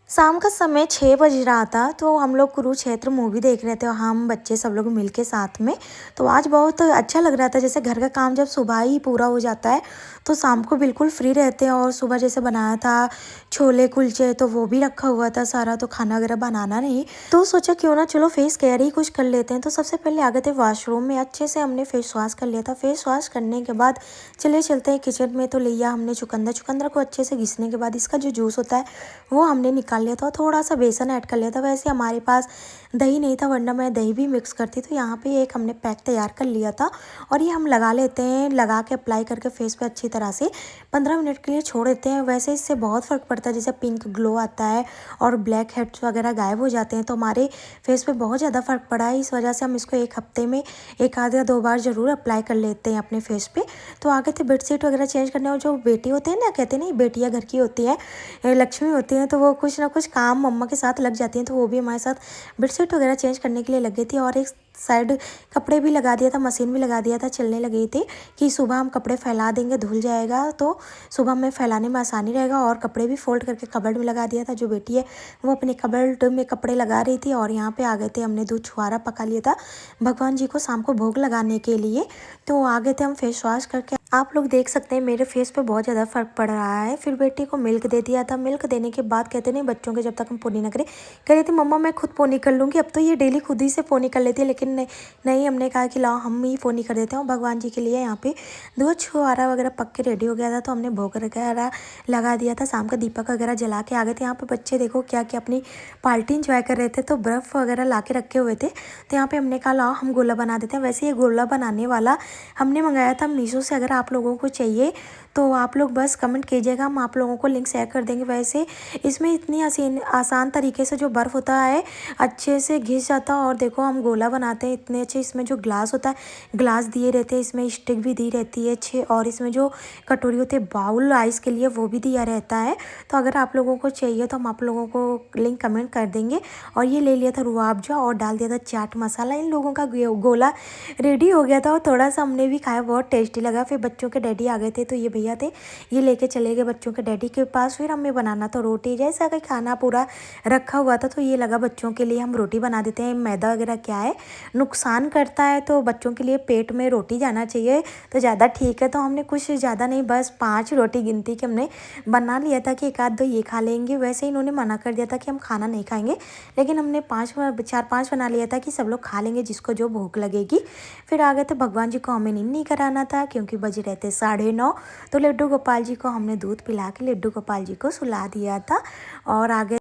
शाम का समय 6 बज रहा था, तो हम लोग कुरुक्षेत्र मूवी देख रहे थे और हम बच्चे सब लोग मिलके साथ में। तो आज बहुत अच्छा लग रहा था, जैसे घर का काम जब सुबह ही पूरा हो जाता है तो शाम को बिल्कुल फ्री रहते हैं। और सुबह जैसे बनाया था छोले कुलचे, तो वो भी रखा हुआ था सारा, तो खाना वगैरह बनाना नहीं, तो सोचा क्यों ना चलो फेस केयर ही कुछ कर लेते हैं। तो सबसे पहले आ गए थे वॉशरूम में, अच्छे से हमने फेस वॉश कर लिया था। फेस वॉश करने के बाद चले चलते हैं किचन में, तो लिया हमने चुकंदर। चुकंदर को अच्छे से घिसने के बाद इसका जो जूस होता है वो हमने निकाल लिया था और थोड़ा सा बेसन ऐड कर लिया था। वैसे हमारे पास दही नहीं था, वरना मैं दही भी मिक्स करती। तो यहाँ पे एक हमने पैक तैयार कर लिया था और ये हम लगा लेते हैं, लगा के अप्लाई करके फेस पे अच्छी तरह से 15 मिनट के लिए छोड़ देते हैं। वैसे इससे बहुत फ़र्क पड़ता है, जैसे पिंक ग्लो आता है और ब्लैक हेड्स वगैरह गायब हो जाते हैं। तो हमारे फेस पे बहुत ज़्यादा फ़र्क पड़ा है, इस वजह से हम इसको एक हफ्ते में 1 आध या 2 बार ज़रूर अप्लाई कर लेते हैं अपने फेस पे। तो आगे थे बेडशीट वगैरह चेंज करने, और जो बेटी होते हैं ना, कहते हैं नहीं बेटियाँ घर की होती हैं, लक्ष्मी होती हैं, तो वो कुछ ना कुछ काम मम्मा के साथ लग जाती हैं। तो वो भी हमारे साथ बेडशीट वगैरह चेंज करने के लिए लग गई थी। और एक साइड कपड़े भी लगा दिया था, मशीन भी लगा दिया था, चलने लगी थी कि सुबह हम कपड़े फैला देंगे, धुल जाएगा, तो सुबह में फैलाने में आसानी रहेगा। और कपड़े भी फोल्ड करके कबर्ड में लगा दिया था। जो बेटी है वो अपने कबर्ड में कपड़े लगा रही थी। और यहाँ पे आ गए थे, हमने दूध छुआरा पका लिया था भगवान जी को शाम को भोग लगाने के लिए। तो आ गए थे हम फेस वॉश करके। आप लोग देख सकते हैं मेरे फेस पे बहुत ज़्यादा फर्क पड़ रहा है। फिर बेटी को मिल्क दे दिया था। मिल्क देने के बाद कहते नहीं बच्चों के जब तक हम पोनी ना करें, कह रही थी मम्मा मैं खुद पोनी कर लूँगी। अब तो ये डेली खुद ही से पोनी कर लेती है, लेकिन नहीं, हमने कहा कि लाओ हम ही पोनी कर देते हैं। और भगवान जी के लिए यहाँ पे दूध छुआरा वगैरह पक के रेडी हो गया था, तो हमने भोग वगैरह लगा दिया था। शाम का दीपक वगैरह जला के आ गए थे। यहाँ पे बच्चे देखो क्या क्या अपनी पार्टी इंजॉय कर रहे थे, तो बर्फ़ वगैरह ला के रखे हुए थे। तो यहाँ पे हमने कहा लाओ हम गोला बना देते हैं। वैसे ये गोला बनाने वाला हमने मंगाया था मीशो से। अगर आप लोगों को चाहिए तो आप लोग बस कमेंट कीजिएगा, हम आप लोगों को लिंक शेयर कर देंगे। वैसे इसमें इतनी आसान तरीके से जो बर्फ़ होता है अच्छे से घिस जाता है। और देखो हम गोला बनाते हैं इतने अच्छे। इसमें जो ग्लास होता है, ग्लास दिए रहते हैं, इसमें स्टिक भी दी रहती है अच्छे, और इसमें जो कटोरी होती है बाउल आइस के लिए वो भी दिया रहता है। तो अगर आप लोगों को चाहिए तो हम आप लोगों को लिंक कमेंट कर देंगे। और ये ले लिया था रुआबजा और डाल दिया था चाट मसाला। इन लोगों का गोला रेडी हो गया था और थोड़ा सा हमने भी खाया, बहुत टेस्टी लगा। फिर बच्चों के डैडी आ गए थे, तो ये भैया थे, ये लेके चले गए बच्चों के डैडी के पास। फिर हमें बनाना तो रोटी, जैसा कि खाना पूरा रखा हुआ था, तो ये लगा बच्चों के लिए हम रोटी बना देते हैं। मैदा वगैरह क्या है नुकसान करता है, तो बच्चों के लिए पेट में रोटी जाना चाहिए तो ज़्यादा ठीक है। तो हमने कुछ ज़्यादा नहीं, बस 5 रोटी गिनती के हमने बना लिया था कि 1 आध 2 ये खा लेंगे। वैसे इन्होंने मना कर दिया था कि हम खाना नहीं खाएंगे, लेकिन हमने 4-5 बना लिया था कि सब लोग खा लेंगे जिसको जो भूख लगेगी। फिर आ गए थे भगवान जी को हमें नींद नहीं कराना था, क्योंकि बज रहे थे 9:30। तो लड्डू गोपाल जी को हमने दूध पिला के लड्डू गोपाल जी को सुला दिया था। और आगे